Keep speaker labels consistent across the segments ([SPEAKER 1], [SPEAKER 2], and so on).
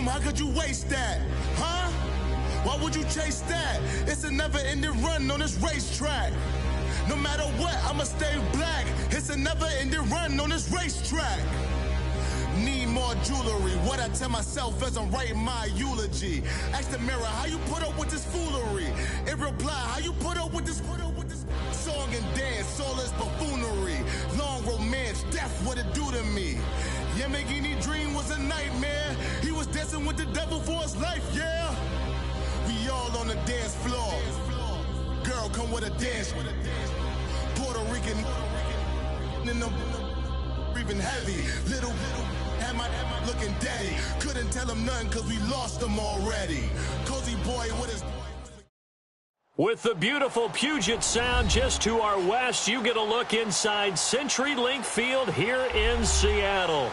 [SPEAKER 1] room, how could you waste that? Huh? Why would you chase that? It's a never-ending run on this racetrack. No matter what, I'ma stay black. It's a never-ending run on this racetrack. Need more jewelry. What I tell myself as I'm writing my eulogy. Ask the mirror, how you put up with this foolery? It reply, how you put up with this song and dance, all this buffoonery. Long romance, death, what it do to me? Yamagini dream was a nightmare. He was dancing with the devil for his life, yeah. We all on the dance floor. Girl, come with a dance. Puerto Rican in the breathing heavy. Little had my looking daddy. Couldn't tell him nothing cause we lost him already. Cozy boy with his...
[SPEAKER 2] With the beautiful Puget Sound just to our west, you get a look inside CenturyLink Field here in Seattle.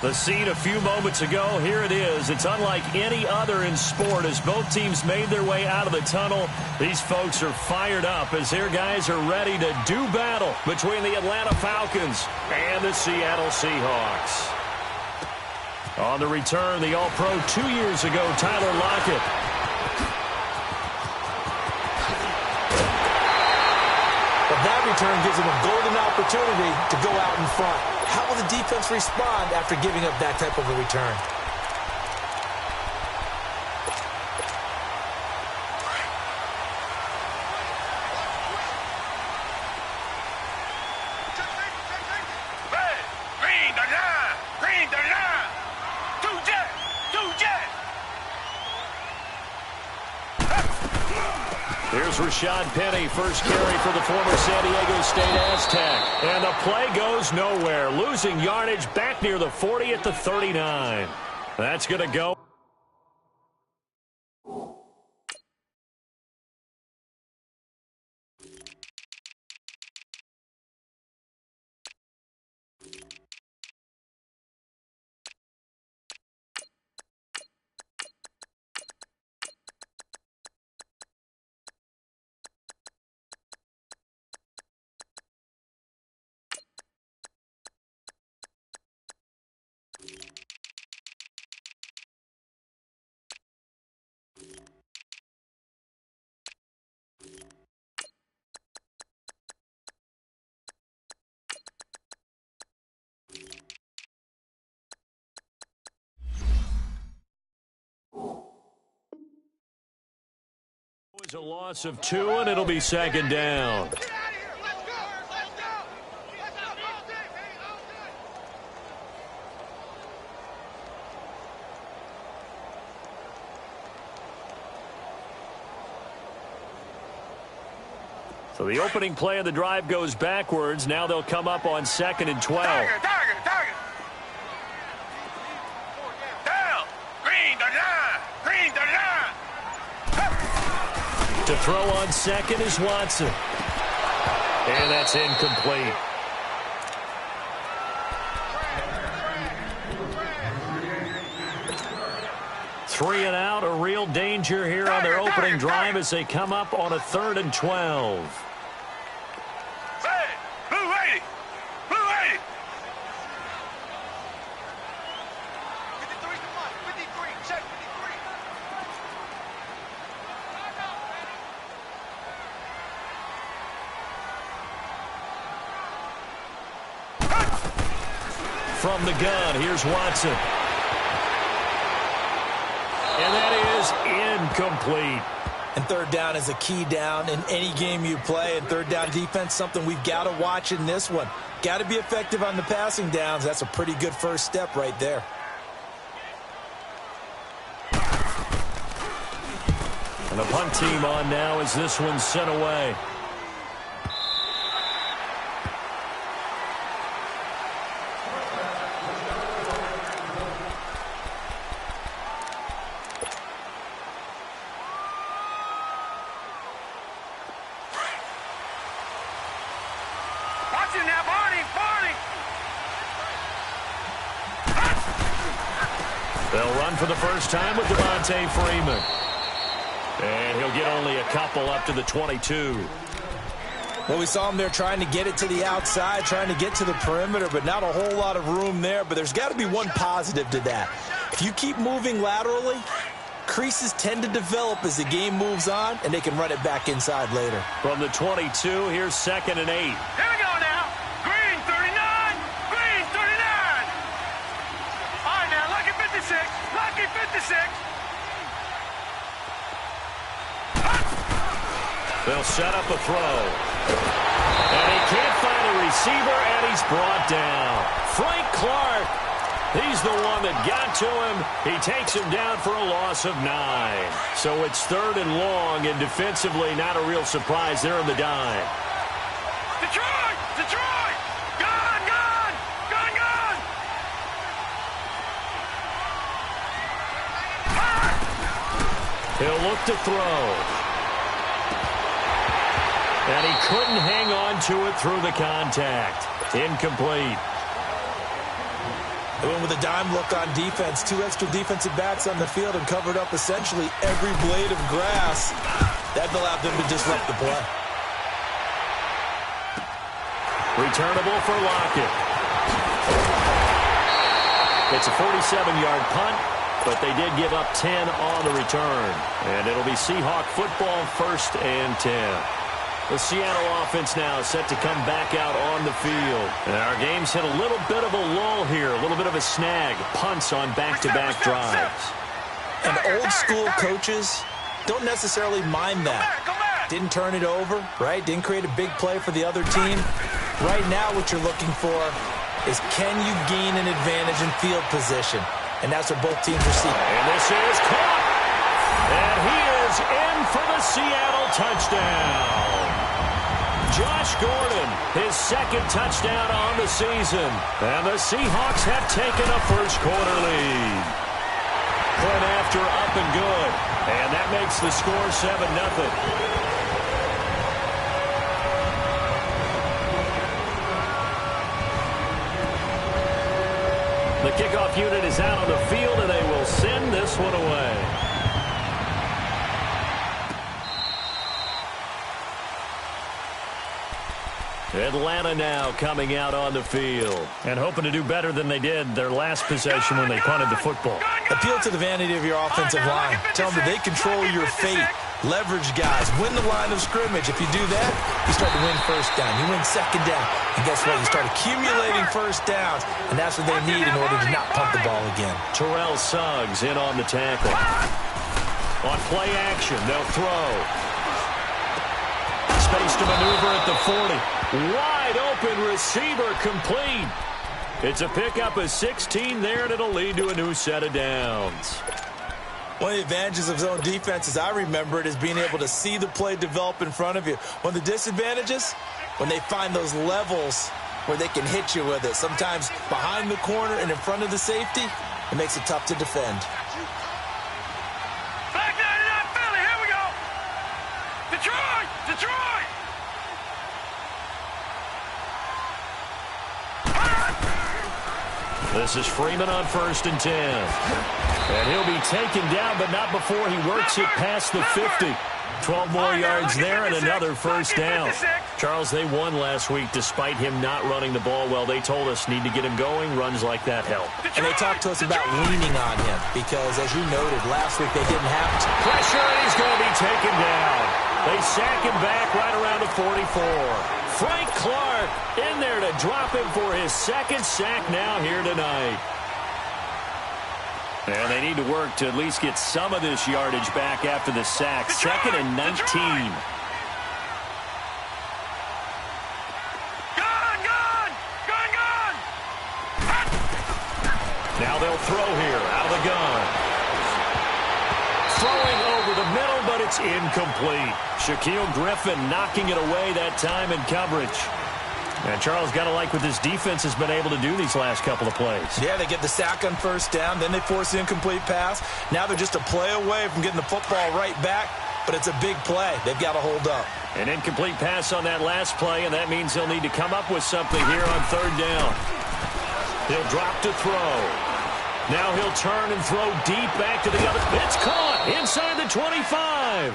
[SPEAKER 2] The scene a few moments ago, here it is. It's unlike any other in sport as both teams made their way out of the tunnel. These folks are fired up as their guys are ready to do battle between the Atlanta Falcons and the Seattle Seahawks. On the return, the All-Pro 2 years ago, Tyler Lockett.
[SPEAKER 3] But that return gives him a golden opportunity to go out in front. How will the defense respond after giving up that type of a return?
[SPEAKER 2] Here's Rashad Penny, first carry for the former San Diego State Aztec. And the play goes nowhere, losing yardage back near the 40 at the 39. That's going to go. A loss of 2, and it'll be second down. So the opening play of the drive goes backwards. Now they'll come up on 2nd and 12.
[SPEAKER 4] Target. Down. Green the line.
[SPEAKER 2] To throw on 2nd is Watson. And that's incomplete. Three and out, a real danger here on their opening drive as they come up on a 3rd and 12. From the gun, here's Watson. And that is incomplete.
[SPEAKER 3] And 3rd down is a key down in any game you play. And 3rd down defense, something we've got to watch in this one. Got to be effective on the passing downs. That's a pretty good first step right there.
[SPEAKER 2] And the punt team on now as this one's sent away. They'll run for the first time with Devontae Freeman. And he'll get only a couple up to the 22.
[SPEAKER 3] Well, we saw him there trying to get it to the outside, trying to get to the perimeter, but not a whole lot of room there. But there's got to be one positive to that. If you keep moving laterally, creases tend to develop as the game moves on, and they can run it back inside later.
[SPEAKER 2] From the 22, here's 2nd and 8.
[SPEAKER 4] Here we go now. Green 39. Green 39. All right now, lucky 56. Lucky 56.
[SPEAKER 2] They'll set up a throw. And he can't find a receiver, and he's brought down. Frank Clark, he's the one that got to him. He takes him down for a loss of 9. So it's 3rd and long, and defensively not a real surprise there in the dime.
[SPEAKER 4] Detroit! Detroit! Gone! Gone! Gone! Gone!
[SPEAKER 2] He'll look to throw. And he couldn't hang on to it through the contact. Incomplete.
[SPEAKER 3] They went with a dime look on defense. 2 extra defensive backs on the field and covered up essentially every blade of grass. That allowed them to disrupt the play.
[SPEAKER 2] Returnable for Lockett. It's a 47-yard punt, but they did give up 10 on the return. And it'll be Seahawk football, 1st and 10. The Seattle offense now set to come back out on the field. And our game's hit a little bit of a lull here, a little bit of a snag. Punts on back-to-back drives.
[SPEAKER 3] And old-school coaches don't necessarily mind that. Didn't turn it over, right? Didn't create a big play for the other team. Right now what you're looking for is can you gain an advantage in field position? And that's what both teams are seeking.
[SPEAKER 2] And this is caught. And he is in for the Seattle touchdown. Josh Gordon, his 2nd touchdown on the season. And the Seahawks have taken a first-quarter lead. Point after up and good. And that makes the score 7-0. The kickoff unit is out on the field, and they will send this one away. Atlanta now coming out on the field and hoping to do better than they did their last possession when they punted the football.
[SPEAKER 3] Appeal to the vanity of your offensive line. Tell them that they control your fate. Leverage guys. Win the line of scrimmage. If you do that, you start to win 1st down. You win 2nd down. And guess what? You start accumulating 1st downs. And that's what they need in order to not punt the ball again.
[SPEAKER 2] Terrell Suggs in on the tackle. On play action, they'll throw. Space to maneuver at the 40. Wide open receiver complete. It's a pickup of 16 there, and it'll lead to a new set of downs.
[SPEAKER 3] One of the advantages of zone defense, as I remember it, is being able to see the play develop in front of you. One of the disadvantages, when they find those levels where they can hit you with it. Sometimes behind the corner and in front of the safety, it makes it tough to defend.
[SPEAKER 4] Back 99 Philly, here we go. Detroit! Detroit!
[SPEAKER 2] This is Freeman on 1st and 10. And he'll be taken down, but not before he works it past the 50. 12 more yards there and another 1st down. Charles, they won last week despite him not running the ball well. They told us need to get him going. Runs like that help.
[SPEAKER 3] And they talked to us about leaning on him because, as you noted, last week they didn't have to.
[SPEAKER 2] Pressure, and he's going to be taken down. They sack him back right around the 44. Frank Clark in there to drop him for his 2nd sack now here tonight. And they need to work to at least get some of this yardage back after the sack. 2nd and 19. Now they'll throw here out of the gun. Throwing over the middle, but it's incomplete. Shaquille Griffin knocking it away that time in coverage. And Charles, got to like what this defense has been able to do these last couple of plays.
[SPEAKER 3] Yeah, they get the sack on 1st down, then they force the incomplete pass. Now they're just a play away from getting the football right back, but it's a big play. They've got to hold up.
[SPEAKER 2] An incomplete pass on that last play, and that means they'll need to come up with something here on 3rd down. He'll drop to throw. Now he'll turn and throw deep back to the other. It's caught inside the 25.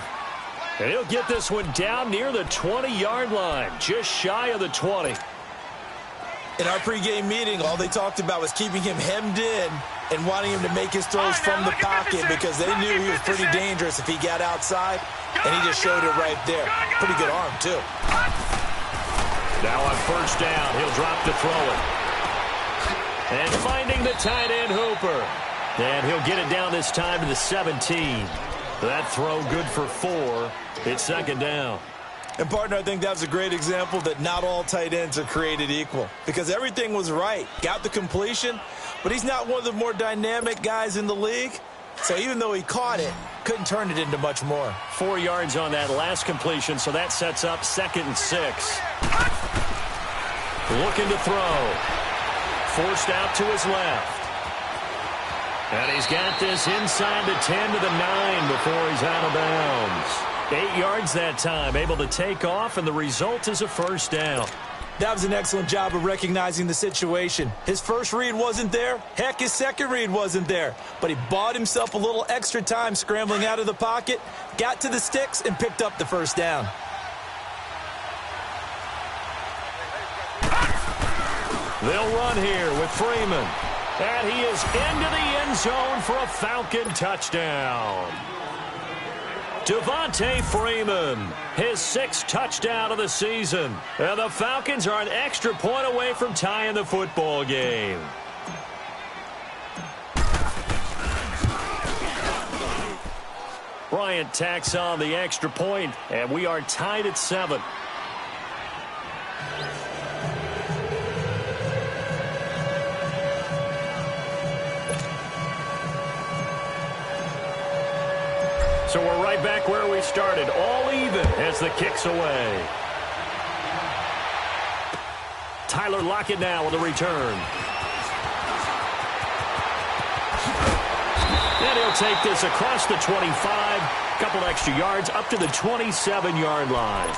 [SPEAKER 2] And he'll get this one down near the 20-yard line, just shy of the 20.
[SPEAKER 3] In our pregame meeting, all they talked about was keeping him hemmed in and wanting him to make his throws from the pocket because they knew he was pretty dangerous if he got outside, and he just showed it right there. Pretty good arm, too.
[SPEAKER 2] Now on first down, he'll drop to throw it. And finding the tight end Hooper. And he'll get it down this time to the 17. That throw good for 4. It's second down.
[SPEAKER 3] And, partner, I think that was a great example that not all tight ends are created equal because everything was right. Got the completion, but he's not one of the more dynamic guys in the league. So even though he caught it, couldn't turn it into much more.
[SPEAKER 2] 4 yards on that last completion, so that sets up 2nd and 6. Looking to throw. Forced out to his left. And he's got this inside the 10 to the 9 before he's out of bounds. 8 yards that time, able to take off, and the result is a first down.
[SPEAKER 3] That was an excellent job of recognizing the situation. His first read wasn't there. Heck, his second read wasn't there. But he bought himself a little extra time scrambling out of the pocket, got to the sticks, and picked up the first down.
[SPEAKER 2] They'll run here with Freeman. And he is into the end zone for a Falcon touchdown. Devontae Freeman, his 6th touchdown of the season. And the Falcons are an extra point away from tying the football game. Bryant tacks on the extra point, and we are tied at 7. So we're right back where we started, all even as the kick's away. Tyler Lockett now with a return. And he'll take this across the 25, couple extra yards up to the 27-yard line.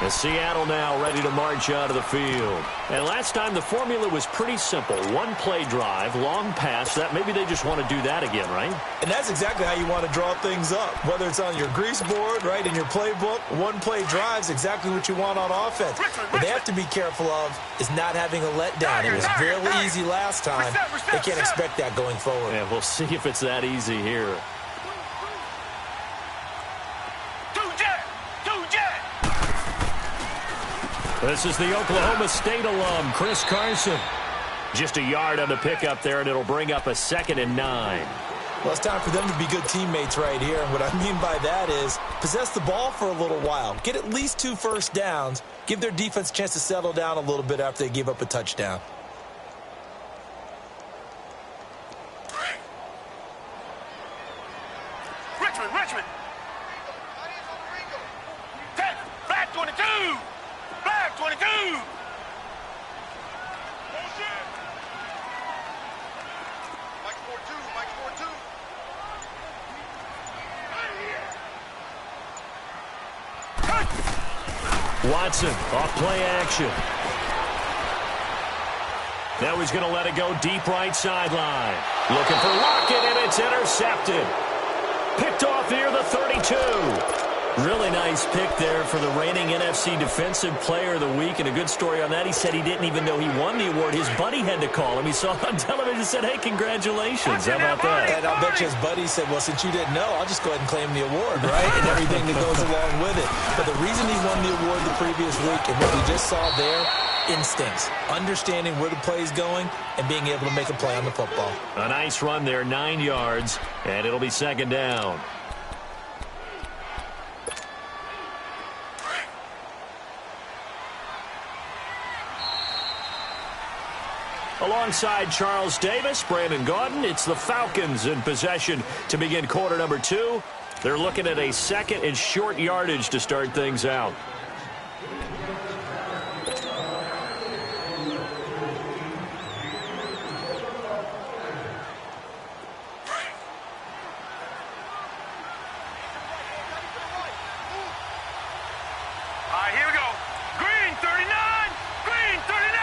[SPEAKER 2] And Seattle now ready to march out of the field. And last time the formula was pretty simple. One play drive, long pass. That maybe they just want to do that again, right?
[SPEAKER 3] And that's exactly how you want to draw things up. Whether it's on your grease board, right, in your playbook, one play drive is exactly what you want on offense. What they have to be careful of is not having a letdown. It was fairly easy last time. They can't expect that going forward.
[SPEAKER 2] Yeah, we'll see if it's that easy here. This is the Oklahoma State alum, Chris Carson. Just a yard on the pickup there, and it'll bring up a 2nd and 9.
[SPEAKER 3] Well, it's time for them to be good teammates right here. And what I mean by that is possess the ball for a little while. Get at least 2 first downs. Give their defense a chance to settle down a little bit after they give up a touchdown.
[SPEAKER 4] Richmond. Flag 22. Flag 22. Mike 4-2.
[SPEAKER 2] Watson off play action. Now he's going to let it go deep right sideline. Looking for Lockett, and it's intercepted. Picked off near the 32. Really nice pick there for the reigning NFC Defensive Player of the Week. And a good story on that, he said he didn't even know he won the award. His buddy had to call him. He saw it on television and said, hey, congratulations. How about that?
[SPEAKER 3] And I'll bet you his buddy said, well, since you didn't know, I'll just go ahead and claim the award, right? And everything that goes along with it. But the reason he won the award the previous week and what we just saw there, instincts, understanding where the play is going and being able to make a play on the football.
[SPEAKER 2] A nice run there, 9 yards, and it'll be 2nd down. Alongside Charles Davis, Brandon Gaudin, it's the Falcons in possession to begin quarter number 2. They're looking at a 2nd and short yardage to start things out.
[SPEAKER 4] All right, here we go. Green 39. Green 39.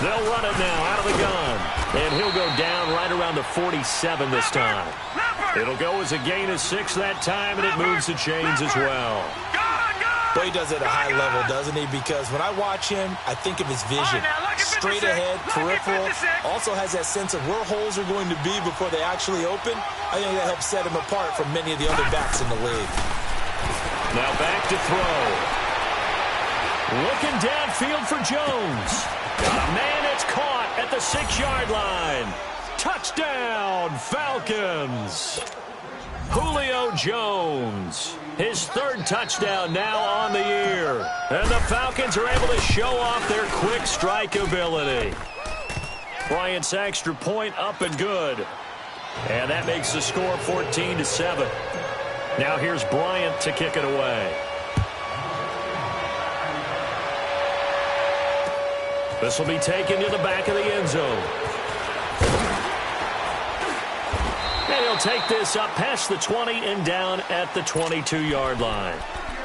[SPEAKER 2] They'll run it now out of the gun. And he'll go down right around the 47 this time. It'll go as a gain of 6 that time, and it moves the chains as well.
[SPEAKER 3] Well, he does it at a high level, doesn't he? Because when I watch him, I think of his vision. straight ahead, peripheral, also has that sense of where holes are going to be before they actually open. I think that helps set him apart from many of the other backs in the league.
[SPEAKER 2] Now back to throw. Looking downfield for Jones. Got a man, it's caught at the 6-yard line. Touchdown, Falcons. Julio Jones, his 3rd touchdown now on the year. And the Falcons are able to show off their quick strike ability. Bryant's extra point up and good. And that makes the score 14-7. Now here's Bryant to kick it away. This will be taken to the back of the end zone. And he'll take this up past the 20 and down at the 22-yard line.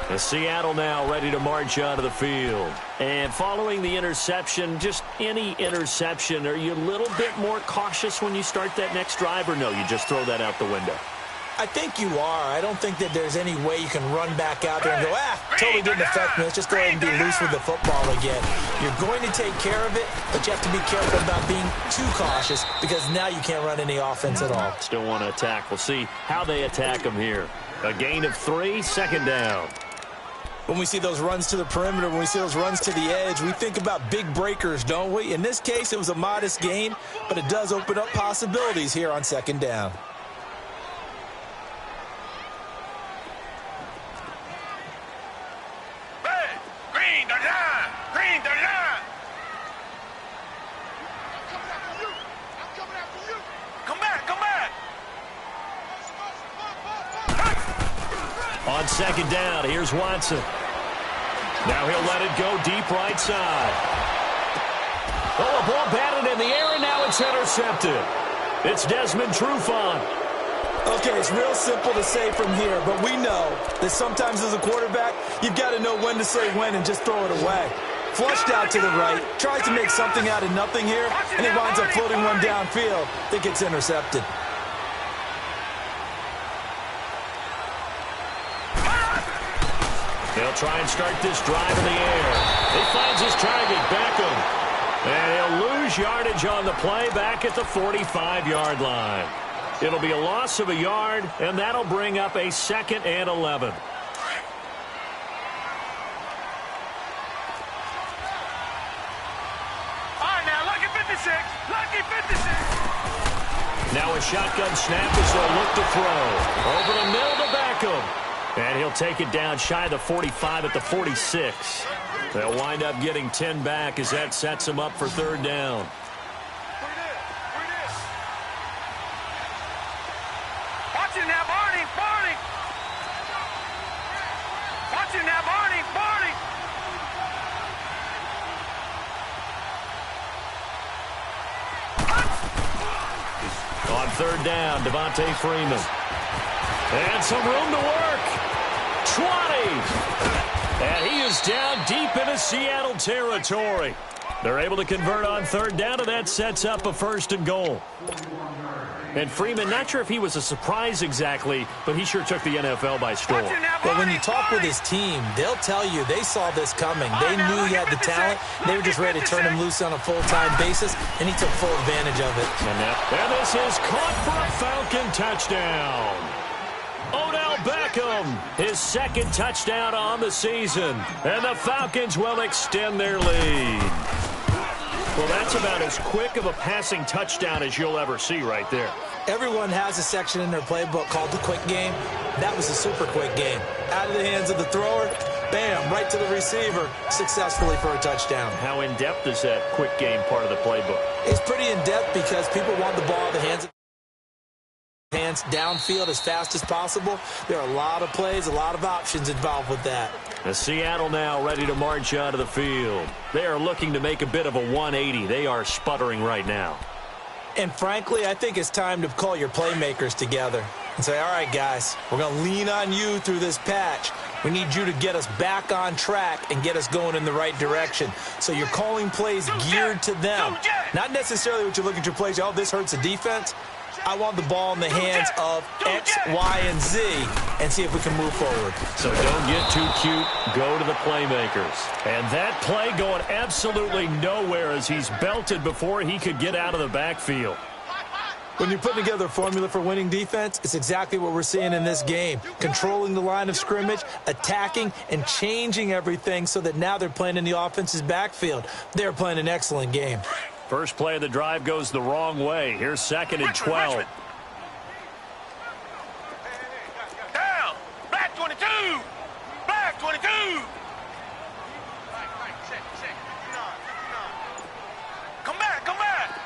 [SPEAKER 2] And Seattle now ready to march onto the field. And following the interception, just any interception, are you a little bit more cautious when you start that next drive, or no, you just throw that out the window?
[SPEAKER 3] I think you are. I don't think that there's any way you can run back out there and go, totally didn't affect me. Let's just go ahead and be loose with the football again. You're going to take care of it, but you have to be careful about being too cautious because now you can't run any offense at all.
[SPEAKER 2] Still want to attack. We'll see how they attack them here. A gain of 3, 2nd down.
[SPEAKER 3] When we see those runs to the perimeter, when we see those runs to the edge, we think about big breakers, don't we? In this case, it was a modest gain, but it does open up possibilities here on 2nd down.
[SPEAKER 2] On 2nd down, here's Watson. Now he'll let it go deep right side. Oh, a ball batted in the air, and now it's intercepted. It's Desmond Trufant.
[SPEAKER 3] Okay, it's real simple to say from here, but we know that sometimes as a quarterback, you've got to know when to say when and just throw it away. Flushed out to the right, tries to make something out of nothing here, and he winds up floating one downfield that gets intercepted.
[SPEAKER 2] They'll try and start this drive in the air. He finds his target, Beckham. And he'll lose yardage on the play back at the 45-yard line. It'll be a loss of a yard, and that'll bring up a 2nd and 11. Now a shotgun snap as they'll look to throw. Over the middle to Beckham. And he'll take it down shy of the 45 at the 46. They'll wind up getting 10 back as that sets him up for 3rd down.
[SPEAKER 4] Watch it now, Barney. Watch it now, Barney.
[SPEAKER 2] On 3rd down, Devontae Freeman. And some room to work. 20. And he is down deep into Seattle territory. They're able to convert on 3rd down, and that sets up a 1st and goal. And Freeman, not sure if he was a surprise exactly, but he sure took the NFL by storm.
[SPEAKER 3] But when you talk with his team, they'll tell you they saw this coming. They knew he had the talent. They were just ready to turn him loose on a full-time basis, and he took full advantage of it.
[SPEAKER 2] And this is caught for a Falcon touchdown. Odell Beckham, his 2nd touchdown on the season. And the Falcons will extend their lead. Well, that's about as quick of a passing touchdown as you'll ever see right there.
[SPEAKER 3] Everyone has a section in their playbook called the quick game. That was a super quick game. Out of the hands of the thrower, bam, right to the receiver, successfully for a touchdown.
[SPEAKER 2] How in-depth is that quick game part of the playbook?
[SPEAKER 3] It's pretty in-depth because people want the ball in the hands downfield as fast as possible. There are a lot of plays, a lot of options involved with that.
[SPEAKER 2] The Seattle now ready to march onto the field. They are looking to make a bit of a 180. They are sputtering right now.
[SPEAKER 3] And frankly, I think it's time to call your playmakers together and say, all right, guys, we're going to lean on you through this patch. We need you to get us back on track and get us going in the right direction. So you're calling plays geared to them. Not necessarily what you look at your plays, oh, this hurts the defense. I want the ball in the hands of X, Y, and Z and see if we can move forward.
[SPEAKER 2] So don't get too cute. Go to the playmakers. And that play going absolutely nowhere as he's belted before he could get out of the backfield.
[SPEAKER 3] When you're putting together a formula for winning defense, it's exactly what we're seeing in this game. Controlling the line of scrimmage, attacking, and changing everything so that now they're playing in the offense's backfield. They're playing an excellent game.
[SPEAKER 2] First play of the drive goes the wrong way. Here's 2nd and 12.
[SPEAKER 4] Down. Black 22. Black 22. Come back. Come back.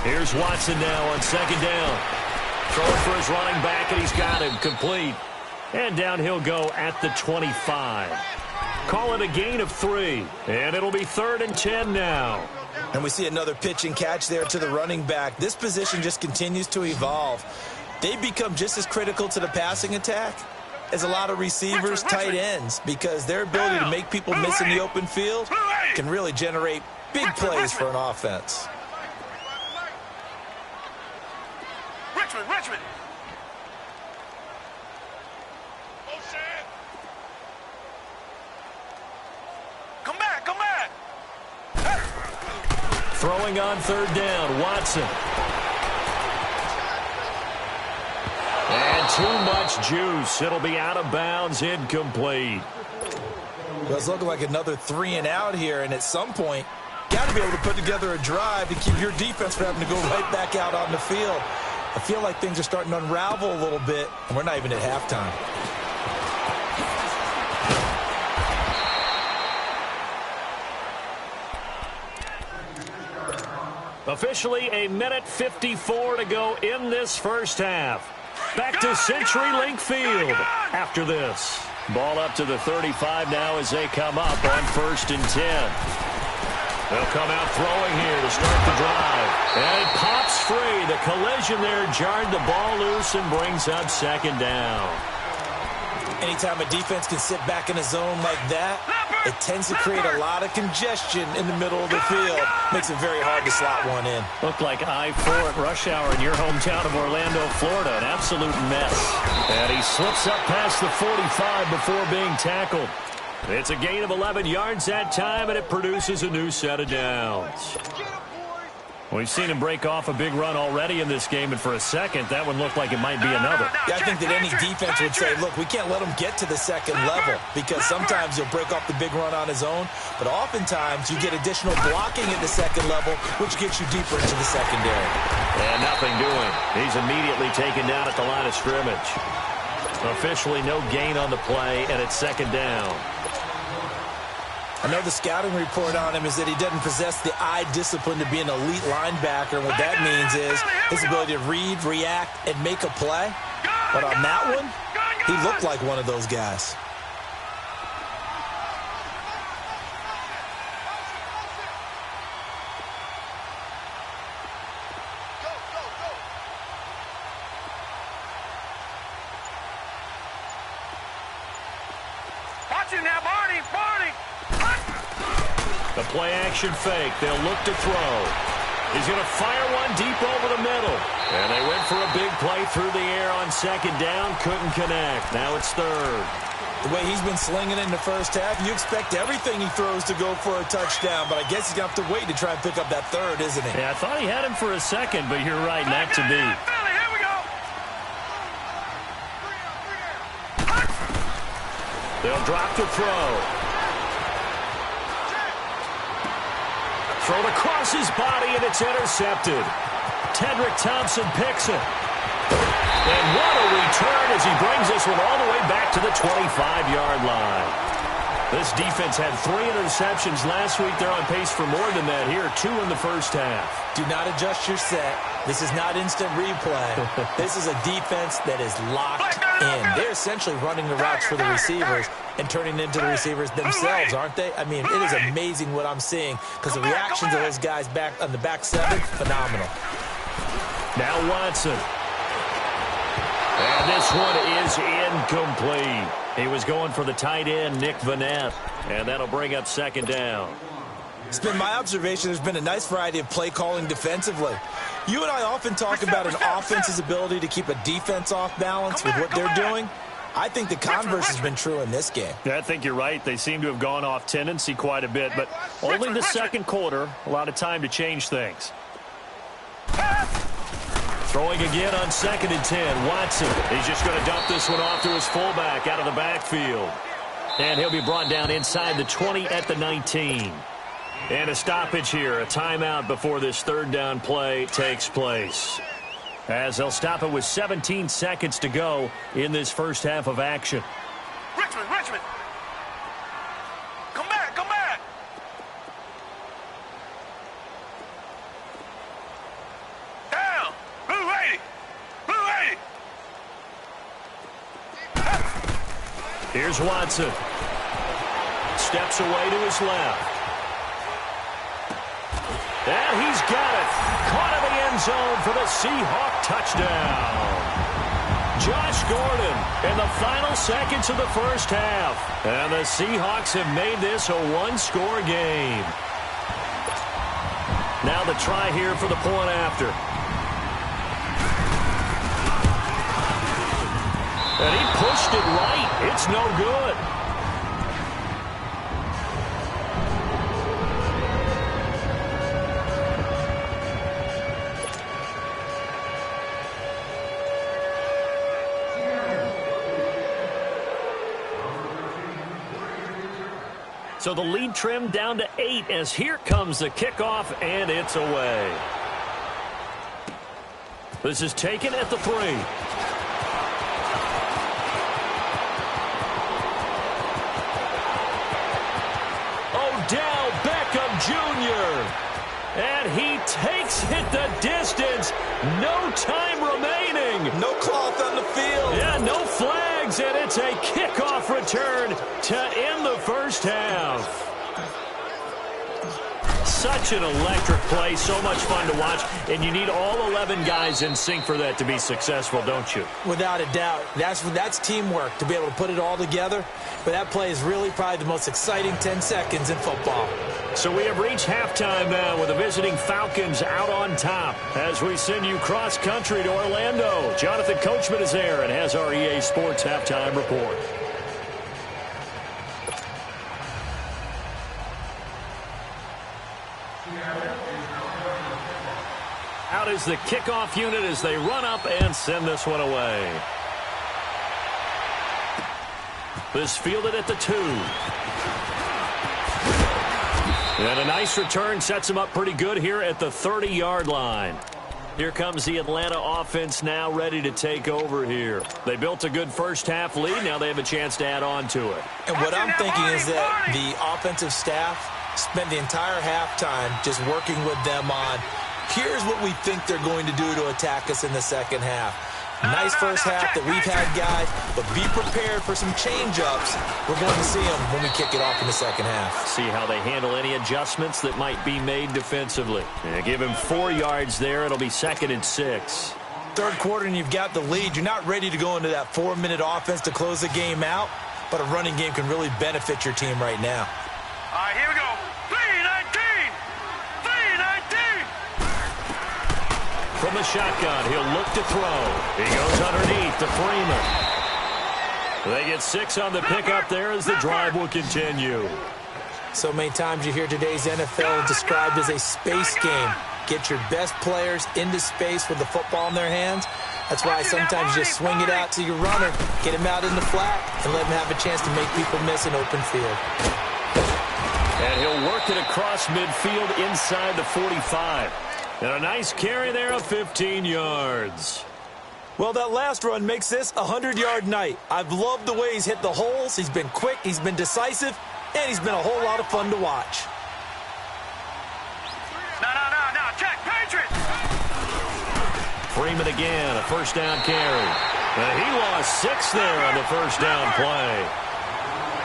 [SPEAKER 2] Here's Watson now on 2nd down. Throwing for his running back, and he's got him complete. And down he'll go at the 25. Call it a gain of 3, and it'll be 3rd and 10 now.
[SPEAKER 3] And we see another pitch and catch there to the running back. This position just continues to evolve. They become just as critical to the passing attack as a lot of receivers, tight ends, because their ability to make people miss in the open field can really generate big plays for an offense.
[SPEAKER 4] Richmond. Come back.
[SPEAKER 2] Throwing on 3rd down, Watson. And too much juice. It'll be out of bounds, incomplete.
[SPEAKER 3] Well, it's looking like another 3 and out here, and at some point, got to be able to put together a drive to keep your defense from having to go right back out on the field. I feel like things are starting to unravel a little bit, and we're not even at halftime.
[SPEAKER 2] Officially a minute 54 to go in this first half. Back to CenturyLink Field after this. Ball up to the 35 now as they come up on 1st and 10. They'll come out throwing here to start the drive. And it pops free. The collision there jarred the ball loose and brings up 2nd down.
[SPEAKER 3] Anytime a defense can sit back in a zone like that, it tends to create a lot of congestion in the middle of the field. Makes it very hard to slot one in.
[SPEAKER 2] Looked like I-4 at rush hour in your hometown of Orlando, Florida. An absolute mess. And he slips up past the 45 before being tackled. It's a gain of 11 yards that time, and it produces a new set of downs. We've seen him break off a big run already in this game, and for a second, that one looked like it might be another.
[SPEAKER 3] Yeah, I think that any defense would say, look, we can't let him get to the 2nd level, because sometimes he'll break off the big run on his own, but oftentimes you get additional blocking at the 2nd level, which gets you deeper into the secondary.
[SPEAKER 2] And nothing doing. He's immediately taken down at the line of scrimmage. Officially no gain on the play, and it's 2nd down.
[SPEAKER 3] I know the scouting report on him is that he doesn't possess the eye discipline to be an elite linebacker. And what that means is his ability to read, react, and make a play. But on that one, he looked like one of those guys.
[SPEAKER 4] Watch it now, Barney.
[SPEAKER 2] The play-action fake. They'll look to throw. He's going to fire one deep over the middle. And they went for a big play through the air on 2nd down. Couldn't connect. Now it's 3rd.
[SPEAKER 3] The way he's been slinging in the first half, you expect everything he throws to go for a touchdown. But I guess he's going to have to wait to try and pick up that 3rd, isn't he?
[SPEAKER 2] Yeah, I thought he had him for a second, but you're right, not to be.
[SPEAKER 4] Here we go.
[SPEAKER 2] They'll drop to throw. Thrown across his body, and it's intercepted. Tedrick Thompson picks it. And what a return as he brings this one all the way back to the 25-yard line. This defense had 3 interceptions last week. They're on pace for more than that here, 2 in the first half.
[SPEAKER 3] Do not adjust your set. This is not instant replay. This is a defense that is locked in. They're essentially running the routes for the receivers and turning into the receivers themselves, aren't they? I mean, it is amazing what I'm seeing because the reactions of those guys back on the back 7, phenomenal.
[SPEAKER 2] Now Watson. And this one is incomplete. He was going for the tight end, Nick Vanette. And that'll bring up 2nd down.
[SPEAKER 3] It's been my observation there's been a nice variety of play calling defensively. You and I often talk about an offense's ability to keep a defense off balance with what they're doing. I think the converse has been true in this game.
[SPEAKER 2] Yeah, I think you're right. They seem to have gone off tendency quite a bit, but only the second quarter, a lot of time to change things. Throwing again on 2nd and 10. Watson, he's just going to dump this one off to his fullback out of the backfield. And he'll be brought down inside the 20 at the 19. And a stoppage here, a timeout before this third down play takes place. As they'll stop it with 17 seconds to go in this first half of action.
[SPEAKER 4] Richmond! Come back! Down! Blue 80!
[SPEAKER 2] Here's Watson. Steps away to his left. And he's got it. Caught in the end zone for the Seahawk touchdown. Josh Gordon in the final seconds of the first half. And the Seahawks have made this a one-score game. Now the try here for the point after. And he pushed it right. It's no good. So the lead trimmed down to 8 as here comes the kickoff, and it's away. This is taken at the 3. Odell Beckham Jr. And he takes it the distance. No time remaining.
[SPEAKER 3] No cloth on the field.
[SPEAKER 2] Yeah, no flags, and it's a kickoff return to end the first half. Such an electric play, so much fun to watch, and you need all 11 guys in sync for that to be successful, don't you?
[SPEAKER 3] Without a doubt. That's teamwork, to be able to put it all together. But that play is really probably the most exciting 10 seconds in football.
[SPEAKER 2] So we have reached halftime now with the visiting Falcons out on top as we send you cross-country to Orlando. Jonathan Coachman is there and has our EA Sports halftime report. Out is the kickoff unit as they run up and send this one away. This fielded at the 2. And a nice return sets him up pretty good here at the 30-yard line. Here comes the Atlanta offense now ready to take over here. They built a good first half lead. Now they have a chance to add on to it.
[SPEAKER 3] And what I'm thinking is that the offensive staff spent the entire halftime just working with them on, here's what we think they're going to do to attack us in the second half. Nice first half that we've had, guys, but be prepared for some change-ups. We're going to see them when we kick it off in the second half.
[SPEAKER 2] See how they handle any adjustments that might be made defensively. Yeah, give him 4 yards there. It'll be 2nd and 6.
[SPEAKER 3] Third quarter and you've got the lead. You're not ready to go into that 4-minute offense to close the game out, but a running game can really benefit your team right now.
[SPEAKER 4] All right, here we go. 3-19! 3-19!
[SPEAKER 2] From the shotgun, he'll look to throw. He goes underneath to Freeman. They get 6 on the pickup there as the drive will continue.
[SPEAKER 3] So many times you hear today's NFL described as a space game. Get your best players into space with the football in their hands. That's why sometimes you just swing it out to your runner, get him out in the flat, and let him have a chance to make people miss an open field.
[SPEAKER 2] And he'll work it across midfield inside the 45. And a nice carry there of 15 yards.
[SPEAKER 3] Well, that last run makes this a 100-yard night. I've loved the way he's hit the holes. He's been quick, he's been decisive, and he's been a whole lot of fun to watch.
[SPEAKER 4] No, check, Patriots!
[SPEAKER 2] Freeman again, a first down carry. And he lost 6 there on the first down play.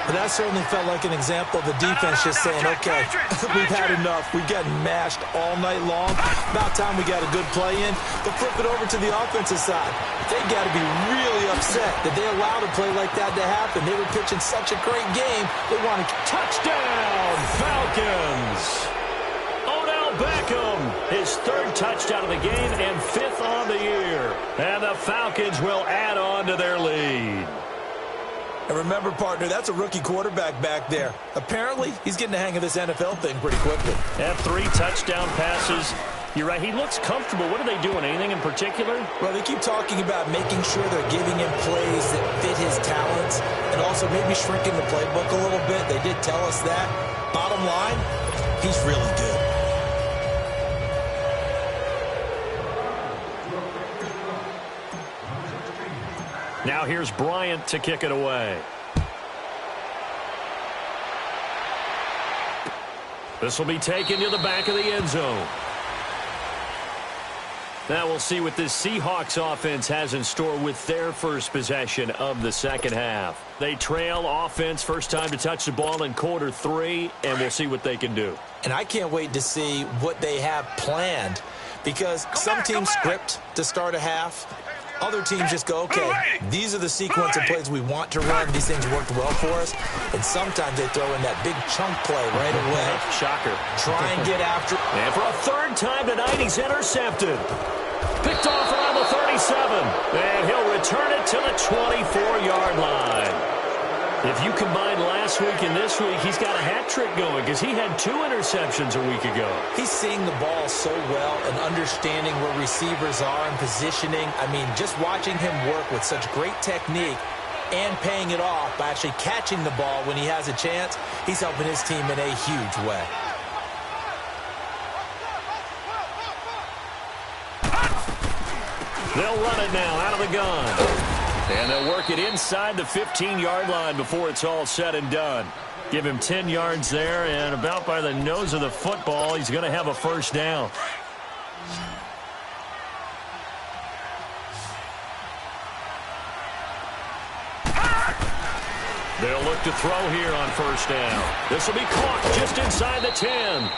[SPEAKER 3] But that certainly felt like an example of the defense just saying, okay, we've had enough. We've gotten mashed all night long. About time we got a good play in. But flip it over to the offensive side. They got to be really upset that they allowed a play like that to happen. They were pitching such a great game. They wanted touchdown, Falcons.
[SPEAKER 2] Beckham, his third touchdown of the game and fifth on the year. And the Falcons will add on to their lead.
[SPEAKER 3] And remember, partner, that's a rookie quarterback back there. Apparently, he's getting the hang of this NFL thing pretty quickly.
[SPEAKER 2] Had 3 touchdown passes. You're right, he looks comfortable. What are they doing, anything in particular?
[SPEAKER 3] Well, they keep talking about making sure they're giving him plays that fit his talents and also maybe shrinking the playbook a little bit. They did tell us that. Bottom line, he's really good.
[SPEAKER 2] Now here's Bryant to kick it away. This will be taken to the back of the end zone. Now we'll see what this Seahawks offense has in store with their first possession of the second half. They trail offense, first time to touch the ball in quarter 3, and we'll see what they can do.
[SPEAKER 3] And I can't wait to see what they have planned because some teams script to start a half. Other teams just go, okay, these are the sequence of plays we want to run. These things worked well for us. And sometimes they throw in that big chunk play right away.
[SPEAKER 2] Shocker.
[SPEAKER 3] Try and get after.
[SPEAKER 2] And for a third time tonight, he's intercepted. Picked off around the 37. And he'll return it to the 24-yard line. If you combine last week and this week, he's got a hat trick going because he had 2 interceptions a week ago.
[SPEAKER 3] He's seeing the ball so well and understanding where receivers are and positioning. I mean, just watching him work with such great technique and paying it off by actually catching the ball when he has a chance, he's helping his team in a huge way.
[SPEAKER 2] They'll run it now out of the gun. And they'll work it inside the 15-yard line before it's all said and done. Give him 10 yards there, and about by the nose of the football, he's going to have a first down. They'll look to throw here on first down. This will be caught just inside the 10.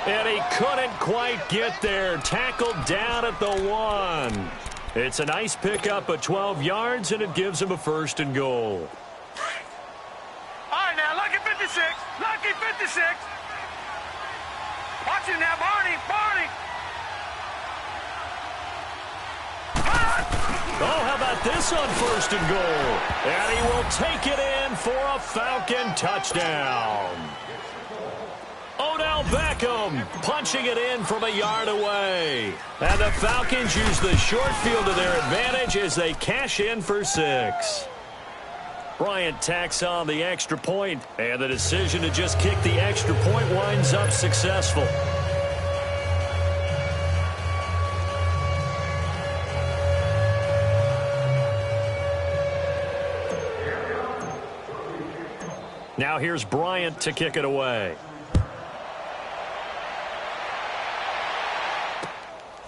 [SPEAKER 2] And he couldn't quite get there. Tackled down at the 1. It's a nice pickup of 12 yards, and it gives him a first and goal.
[SPEAKER 4] All right, now, lucky 56. Lucky 56. Watch it now, Barney. Barney.
[SPEAKER 2] Oh, how about this on first and goal? And he will take it in for a Falcon touchdown. Odell Beckham punching it in from a yard away. And the Falcons use the short field to their advantage as they cash in for 6. Bryant tacks on the extra point, and the decision to just kick the extra point winds up successful. Now here's Bryant to kick it away.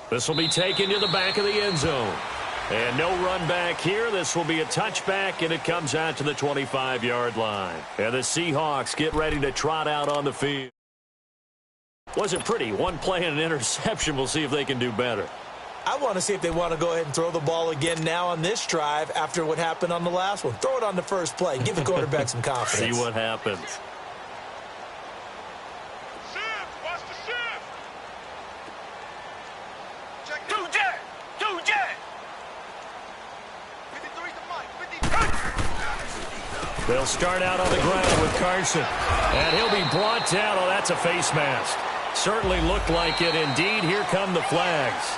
[SPEAKER 2] This will be taken to the back of the end zone. And no run back here. This will be a touchback, and it comes out to the 25-yard line. And the Seahawks get ready to trot out on the field. Wasn't pretty. One play and an interception. We'll see if they can do better.
[SPEAKER 3] I want to see if they want to go ahead and throw the ball again now on this drive after what happened on the last one. Throw it on the first play. Give the quarterback some confidence.
[SPEAKER 2] See what happens.
[SPEAKER 4] Shift. Watch the shift. Check it. 2 jet. 2 jet. 53 to Mike. 53.
[SPEAKER 2] They'll start out on the ground with Carson. And he'll be brought down. Oh, that's a face mask. Certainly looked like it. Indeed, here come the flags.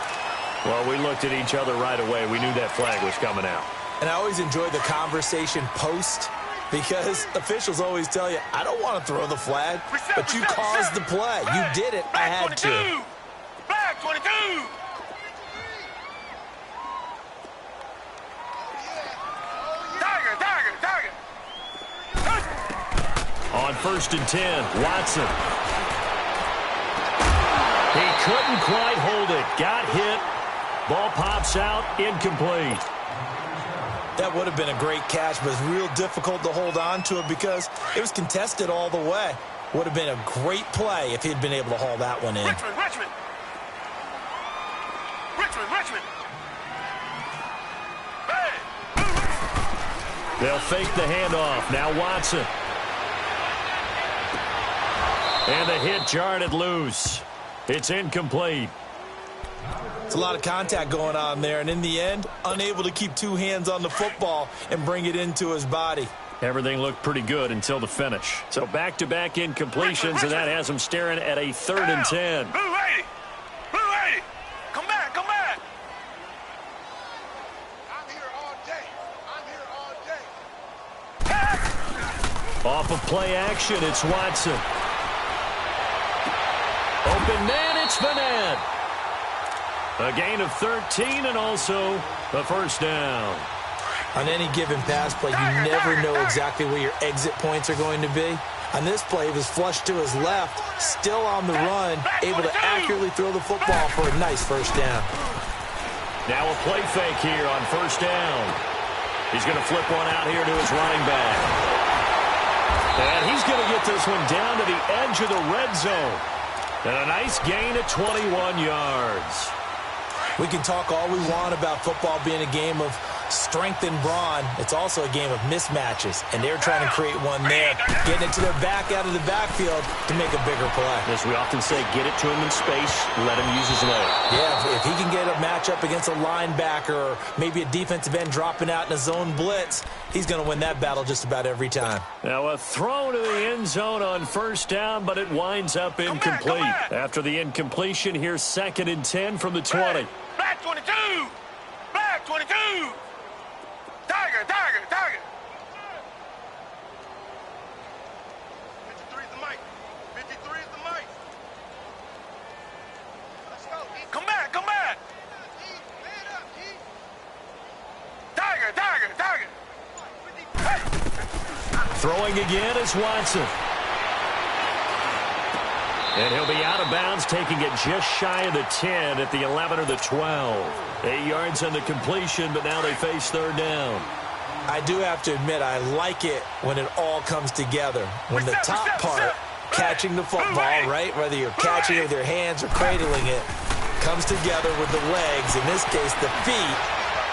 [SPEAKER 2] Well, we looked at each other right away. We knew that flag was coming out.
[SPEAKER 3] And I always enjoy the conversation post because officials always tell you, I don't want to throw the flag, but you caused the play. You did it. I had to.
[SPEAKER 4] Flag 22. Tiger, tiger, tiger.
[SPEAKER 2] On first and 10, Watson. He couldn't quite hold it. Got hit. Ball pops out, incomplete.
[SPEAKER 3] That would have been a great catch, but it's real difficult to hold on to it because it was contested all the way. Would have been a great play if he'd been able to haul that one in.
[SPEAKER 4] Richmond, Richmond. Richmond, Richmond. Hey.
[SPEAKER 2] They'll fake the handoff. Now Watson. And the hit jarred it loose. It's incomplete.
[SPEAKER 3] It's a lot of contact going on there, and in the end, unable to keep two hands on the football and bring it into his body.
[SPEAKER 2] Everything looked pretty good until the finish. So back-to-back incompletions, and that has him staring at a 3rd and 10.
[SPEAKER 4] Blue 80! Blue 80! Come back, come back! I'm here all day. I'm here all day.
[SPEAKER 2] Off of play action, it's Watson. Open man, it's Vanette. A gain of 13 and also a first down.
[SPEAKER 3] On any given pass play, you never know exactly where your exit points are going to be. On this play, he was flushed to his left, still on the run, able to accurately throw the football for a nice first down.
[SPEAKER 2] Now a play fake here on first down. He's going to flip one out here to his running back. And he's going to get this one down to the edge of the red zone. And a nice gain of 21 yards.
[SPEAKER 3] We can talk all we want about football being a game of strength and brawn. It's also a game of mismatches, and they're trying to create one there, getting it to their back out of the backfield to make a bigger play.
[SPEAKER 2] As we often say, get it to him in space, let him use his leg.
[SPEAKER 3] Yeah, if he can get a matchup against a linebacker or maybe a defensive end dropping out in a zone blitz, he's going to win that battle just about every time.
[SPEAKER 2] Now a throw to the end zone on first down, but it winds up incomplete. After the incompletion, here's 2nd and 10 from the 20.
[SPEAKER 4] Black 22! Black 22! Tiger, Tiger, Tiger! 53 is the mic. 53 is the mic. Let's go. Come back, come back! Tiger, Tiger, Tiger! Hey!
[SPEAKER 2] Throwing again is Watson. And he'll be out of bounds, taking it just shy of the 10 at the 11 or the 12. 8 yards on the completion, but now they face 3rd down.
[SPEAKER 3] I do have to admit, I like it when it all comes together. When the top part, catching the football, right, whether you're catching it with your hands or cradling it, comes together with the legs, in this case the feet,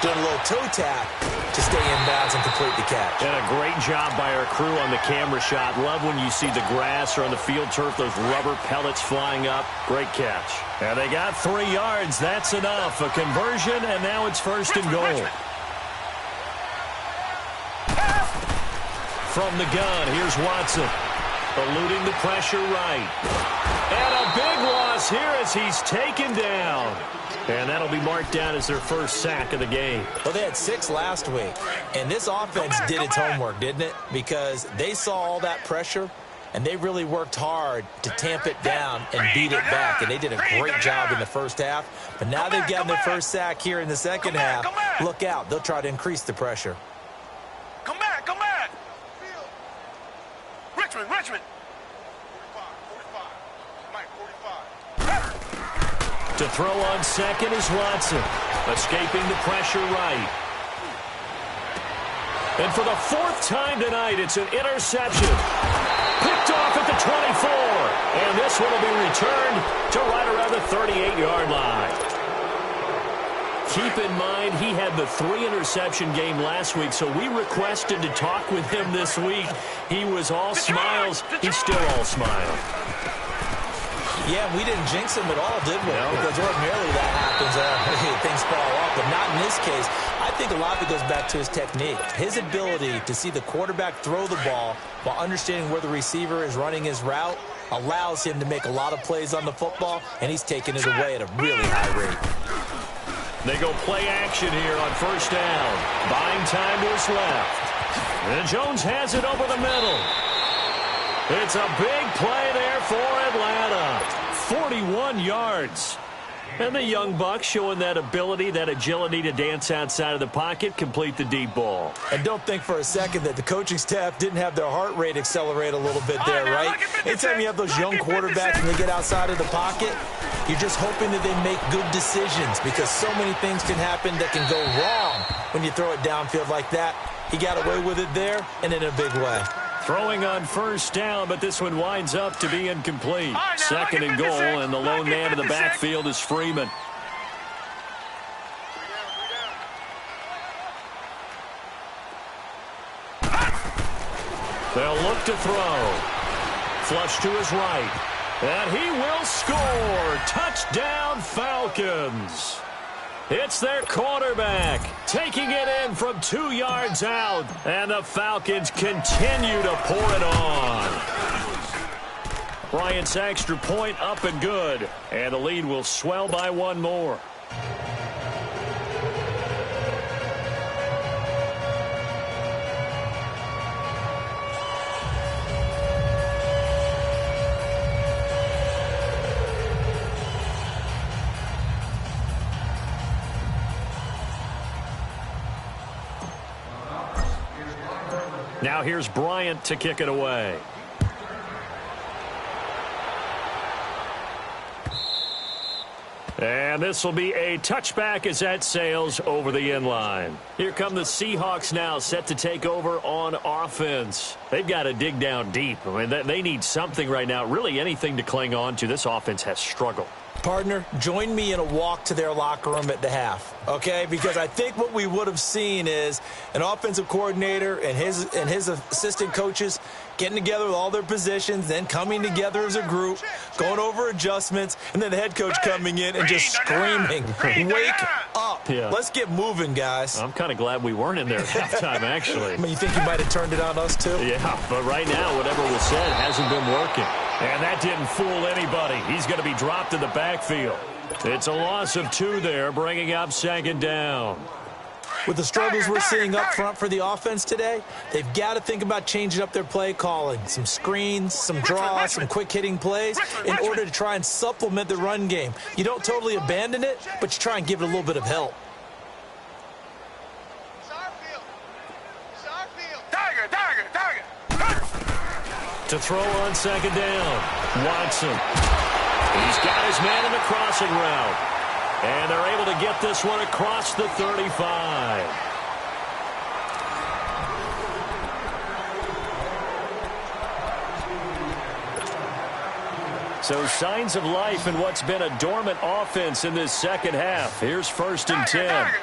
[SPEAKER 3] doing a little toe tap to stay in bounds and complete the catch.
[SPEAKER 2] And a great job by our crew on the camera shot. Love when you see the grass or on the field turf, those rubber pellets flying up. Great catch. And they got 3 yards. That's enough. A conversion, and now it's 1st and goal. From the gun, here's Watson. Eluding the pressure right. And a big loss here as he's taken down. And that'll be marked down as their first sack of the game.
[SPEAKER 3] Well, they had 6 last week, and this offense did its homework, didn't it? Because they saw all that pressure, and they really worked hard to tamp it down and beat it back, and they did a great job in the first half. But now they've gotten their first sack here in the second half. Look out. They'll try to increase the pressure.
[SPEAKER 4] Come back, come back! Richmond, Richmond! 45, 45. Mike, 45.
[SPEAKER 2] To throw on second is Watson, escaping the pressure right. And for the 4th time tonight, it's an interception. Picked off at the 24. And this one will be returned to right around the 38-yard line. Keep in mind, he had the 3-interception game last week, so we requested to talk with him this week. He was all smiles. He's still all smile.
[SPEAKER 3] Yeah, we didn't jinx him at all, did we?
[SPEAKER 2] No.
[SPEAKER 3] Because ordinarily that happens. Things fall off, but not in this case. I think a lot of it goes back to his technique. His ability to see the quarterback throw the ball while understanding where the receiver is running his route allows him to make a lot of plays on the football, and he's taking it away at a really high rate.
[SPEAKER 2] They go play action here on first down. Buying time to his left. And Jones has it over the middle. It's a big play there for Atlanta. 41 yards. And the young buck showing that ability, that agility to dance outside of the pocket, complete the deep ball.
[SPEAKER 3] And don't think for a second that the coaching staff didn't have their heart rate accelerate a little bit there, right? Anytime you have those young quarterbacks and they get outside of the pocket, you're just hoping that they make good decisions because so many things can happen that can go wrong when you throw it downfield like that. He got away with it there and in a big way.
[SPEAKER 2] Throwing on first down, but this one winds up to be incomplete. 2nd and goal, and the lone man in the backfield is Freeman. They'll look to throw. Flush to his right. And he will score. Touchdown, Falcons. It's their quarterback taking it in from 2 yards out. And the Falcons continue to pour it on. Bryant's extra point up and good. And the lead will swell by one more. Now here's Bryant to kick it away. And this will be a touchback as that sails over the end line. Here come the Seahawks now, set to take over on offense. They've got to dig down deep. I mean, they need something right now, really anything to cling on to. This offense has struggled.
[SPEAKER 3] Partner, join me in a walk to their locker room at the half, okay? Because I think what we would have seen is an offensive coordinator and his assistant coaches getting together with all their positions, then coming together as a group, going over adjustments, and then the head coach coming in and just screaming, wake up.
[SPEAKER 2] Yeah.
[SPEAKER 3] Let's get moving, guys.
[SPEAKER 2] I'm kind of glad we weren't in there at halftime, actually.
[SPEAKER 3] I mean, you think you might have turned it on us, too?
[SPEAKER 2] Yeah, but right now, whatever was said hasn't been working. And that didn't fool anybody. He's going to be dropped in the backfield. It's a loss of 2 there, bringing up second down.
[SPEAKER 3] With the struggles we're seeing up front for the offense today, they've got to think about changing up their play calling. Some screens, some draws, some quick-hitting plays in order to try and supplement the run game. You don't totally abandon it, but you try and give it a little bit of help.
[SPEAKER 2] To throw on second down, Watson. He's got his man in the crossing route. And they're able to get this one across the 35. So signs of life in what's been a dormant offense in this second half. Here's 1st and 10.
[SPEAKER 4] Target.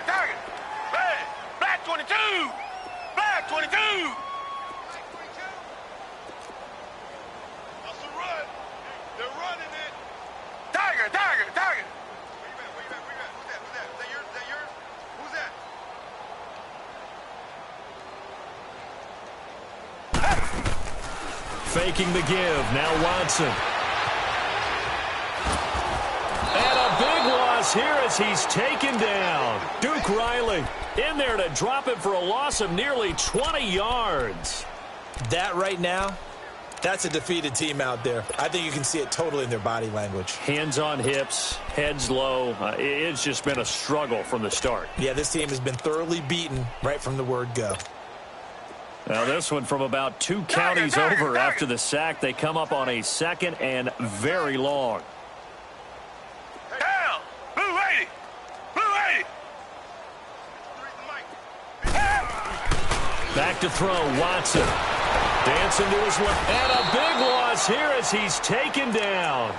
[SPEAKER 4] Black 22. Black 22. That's a run. They're running it. Tiger. Where you at? Who's that? Is that yours? Who's that?
[SPEAKER 2] Faking the give. Now Watson. And a big loss here as he's taken down. Duke Riley in there to drop it for a loss of nearly 20 yards.
[SPEAKER 3] That right now, that's a defeated team out there. I think you can see it totally in their body language.
[SPEAKER 2] Hands on hips, heads low. It's just been a struggle from the start.
[SPEAKER 3] Yeah, this team has been thoroughly beaten right from the word go.
[SPEAKER 2] Now this one from about 2 counties over after the sack. They come up on a 2nd and very long.
[SPEAKER 4] Down. Blue 80.
[SPEAKER 2] Back to throw, Watson. Dancing to his left. And a big loss here as he's taken down.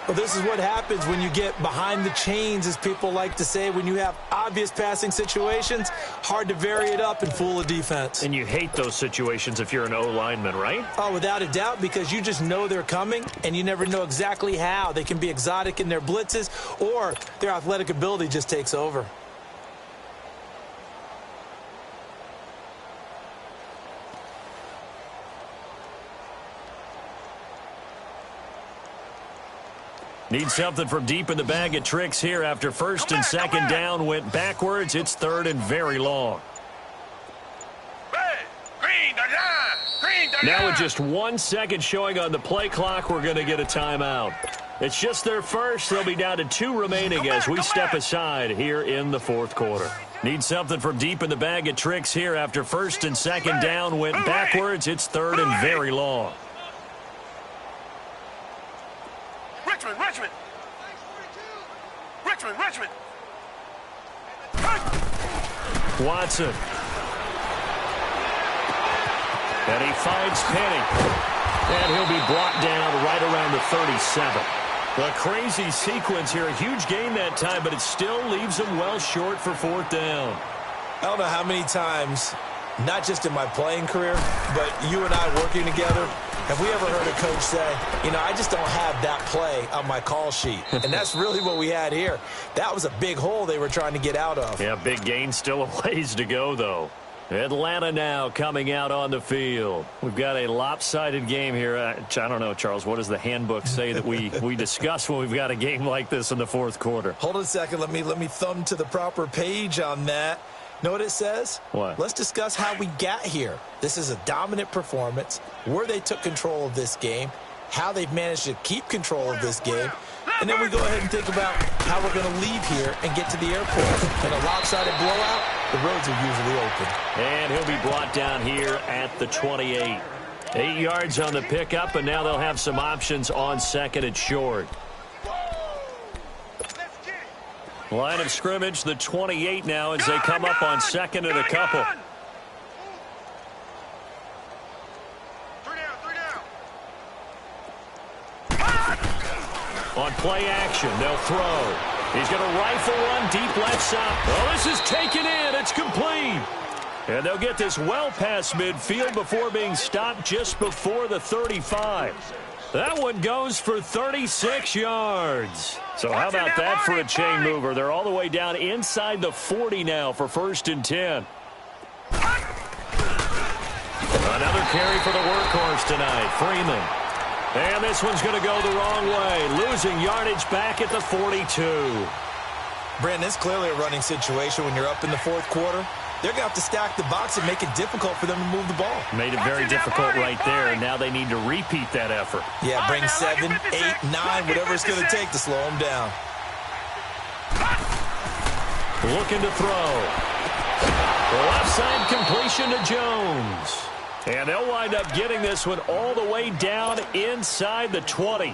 [SPEAKER 3] Well, this is what happens when you get behind the chains, as people like to say. When you have obvious passing situations, hard to vary it up and fool a defense.
[SPEAKER 2] And you hate those situations if you're an O-lineman, right?
[SPEAKER 3] Oh, without a doubt, because you just know they're coming, and you never know exactly how. They can be exotic in their blitzes, or their athletic ability just takes over.
[SPEAKER 2] Need something from deep in the bag of tricks here after 1st and 2nd down went backwards. It's 3rd and very long.
[SPEAKER 4] Red, green, 39. Green, 39.
[SPEAKER 2] Now with just 1 second showing on the play clock, we're going to get a timeout. It's just their first. They'll be down to 2 remaining as we step aside here in the 4th quarter. Need something from deep in the bag of tricks here after 1st and 2nd down went backwards. It's 3rd and very long.
[SPEAKER 4] Richmond.
[SPEAKER 2] Watson. And he finds Penny. And he'll be brought down right around the 37. A crazy sequence here. A huge gain that time, but it still leaves him well short for 4th down.
[SPEAKER 3] I don't know how many times not just in my playing career, but you and I working together, have we ever heard a coach say, you know, I just don't have that play on my call sheet? And that's really what we had here. That was a big hole they were trying to get out of.
[SPEAKER 2] Yeah, big gain, still a ways to go, though. Atlanta now coming out on the field. We've got a lopsided game here. I don't know, Charles, what does the handbook say that we discuss when we've got a game like this in the fourth quarter?
[SPEAKER 3] Hold on a second. Let me thumb to the proper page on that. Know what it says?
[SPEAKER 2] What?
[SPEAKER 3] Let's discuss how we got here. This is a dominant performance, where they took control of this game, how they've managed to keep control of this game, and then we go ahead and think about how we're going to leave here and get to the airport. In a lopsided blowout, the roads are usually open.
[SPEAKER 2] And he'll be brought down here at the 28. 8 yards on the pickup, and now they'll have some options on second and short. Line of scrimmage, the 28 now as they come up on second and a couple. On play action, they'll throw. He's going to rifle one deep left side. Oh, this is taken in. It's complete. And they'll get this well past midfield before being stopped just before the 35. That one goes for 36 yards. So how about that for a chain mover? They're all the way down inside the 40 now for 1st and 10. Another carry for the workhorse tonight, Freeman. And this one's going to go the wrong way, losing yardage back at the 42.
[SPEAKER 3] Brandon, it's clearly a running situation when you're up in the fourth quarter. They're going to have to stack the box and make it difficult for them to move the ball.
[SPEAKER 2] Made it very difficult right there, and now they need to repeat that effort.
[SPEAKER 3] Yeah, bring 7, 8, 9, whatever it's going to take to slow them down.
[SPEAKER 2] Looking to throw. Left side completion to Jones. And they'll wind up getting this one all the way down inside the 20.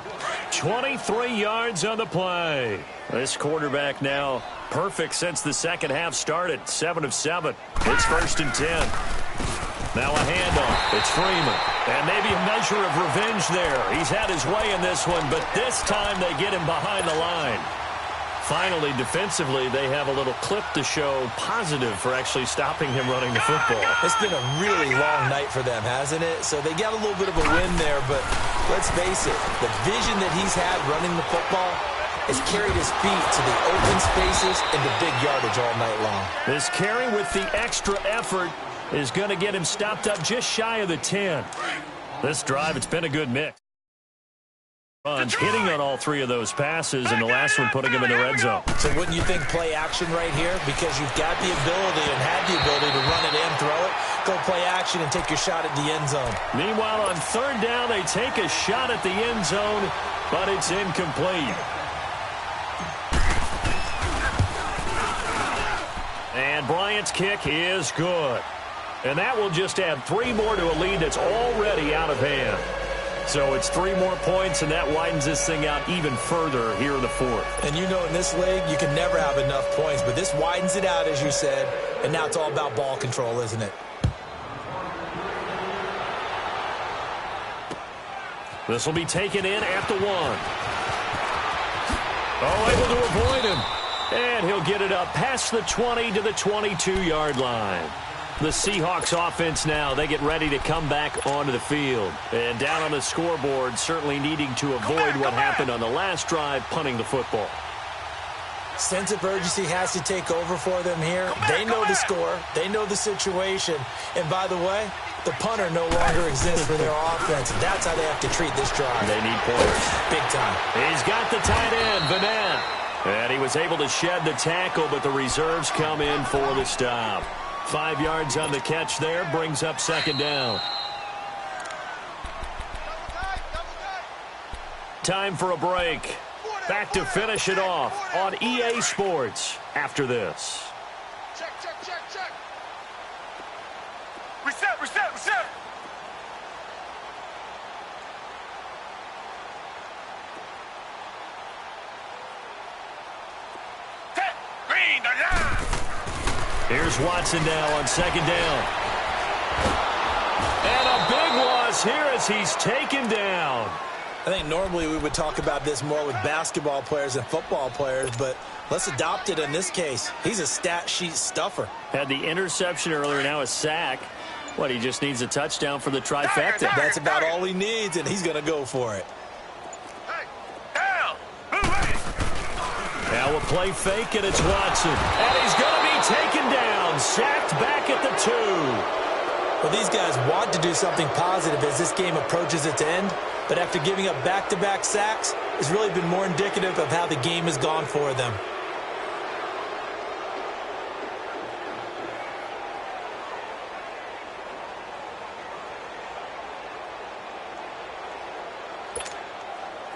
[SPEAKER 2] 23 yards on the play. This quarterback now perfect since the second half started. 7 of 7. It's 1st and 10. Now a handoff. It's Freeman. And maybe a measure of revenge there. He's had his way in this one, but this time they get him behind the line. Finally, defensively, they have a little clip to show positive for actually stopping him running the football.
[SPEAKER 3] It's been a really long night for them, hasn't it? So they got a little bit of a win there, but let's face it, the vision that he's had running the football has carried his feet to the open spaces and the big yardage all night long. This
[SPEAKER 2] carry with the extra effort is going to get him stopped up just shy of the 10. This drive, it's been a good mix. Hitting on all 3 of those passes, and the last one putting him in the red zone.
[SPEAKER 3] So wouldn't you think play action right here? Because you've got the ability and had the ability to run it and throw it. Go play action and take your shot at the end zone.
[SPEAKER 2] Meanwhile, on 3rd down, they take a shot at the end zone, but it's incomplete. And Bryant's kick is good. And that will just add 3 more to a lead that's already out of hand. So it's 3 more points, and that widens this thing out even further here in the 4th.
[SPEAKER 3] And you know in this league, you can never have enough points, but this widens it out, as you said, and now it's all about ball control, isn't it?
[SPEAKER 2] This will be taken in at the 1. Oh, able to avoid him. And he'll get it up past the 20 to the 22-yard line. The Seahawks offense now, they get ready to come back onto the field. And down on the scoreboard, certainly needing to avoid what happened on the last drive, punting the football.
[SPEAKER 3] Sense of urgency has to take over for them here. They know the score. They know the situation. And by the way, the punter no longer exists for their offense. That's how they have to treat this drive.
[SPEAKER 2] They need points.
[SPEAKER 3] Big time.
[SPEAKER 2] He's got the tight end, Vanette. And he was able to shed the tackle, but the reserves come in for the stop. 5 yards on the catch there, brings up 2nd down. Time for a break. Back to finish it off on EA Sports after this.
[SPEAKER 4] Check. Reset. Green, the line.
[SPEAKER 2] Here's Watson now on 2nd down. And a big loss here as he's taken down.
[SPEAKER 3] I think normally we would talk about this more with basketball players and football players, but let's adopt it in this case. He's a stat sheet stuffer.
[SPEAKER 2] Had the interception earlier, now a sack. What, he just needs a touchdown for the trifecta.
[SPEAKER 3] That's about all he needs, and he's going to go for it.
[SPEAKER 2] Now a play fake, and it's Watson. And he's going to be taken down, sacked back at the 2.
[SPEAKER 3] Well, these guys want to do something positive as this game approaches its end, but after giving up back-to-back sacks, it's really been more indicative of how the game has gone for them.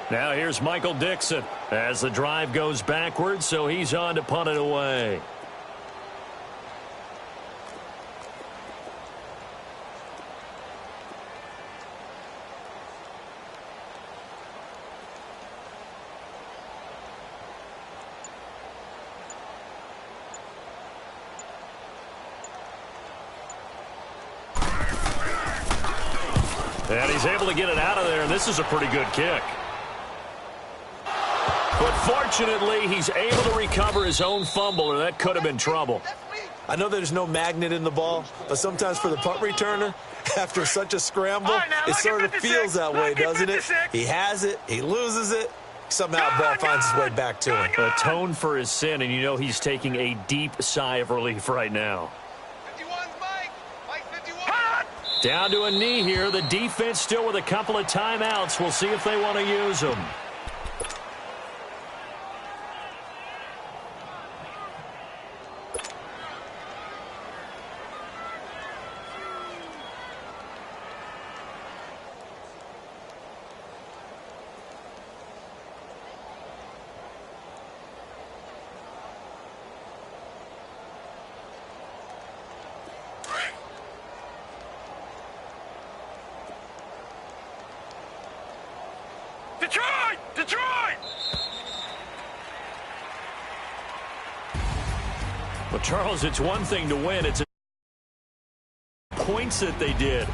[SPEAKER 2] Now here's Michael Dixon as the drive goes backwards, so he's on to punt it away. And he's able to get it out of there, and this is a pretty good kick. But fortunately, he's able to recover his own fumble, or that could have been trouble.
[SPEAKER 3] I know there's no magnet in the ball, but sometimes for the punt returner, after such a scramble, it sort of feels that way, doesn't it? He has it, he loses it, somehow the ball finds its way back to him.
[SPEAKER 2] Atone for his sin, and you know he's taking a deep sigh of relief right now. Down to a knee here. The defense still with a couple of timeouts. We'll see if they want to use them.
[SPEAKER 4] Detroit! Detroit!
[SPEAKER 2] Well, Charles, it's one thing to win. It's points that they did.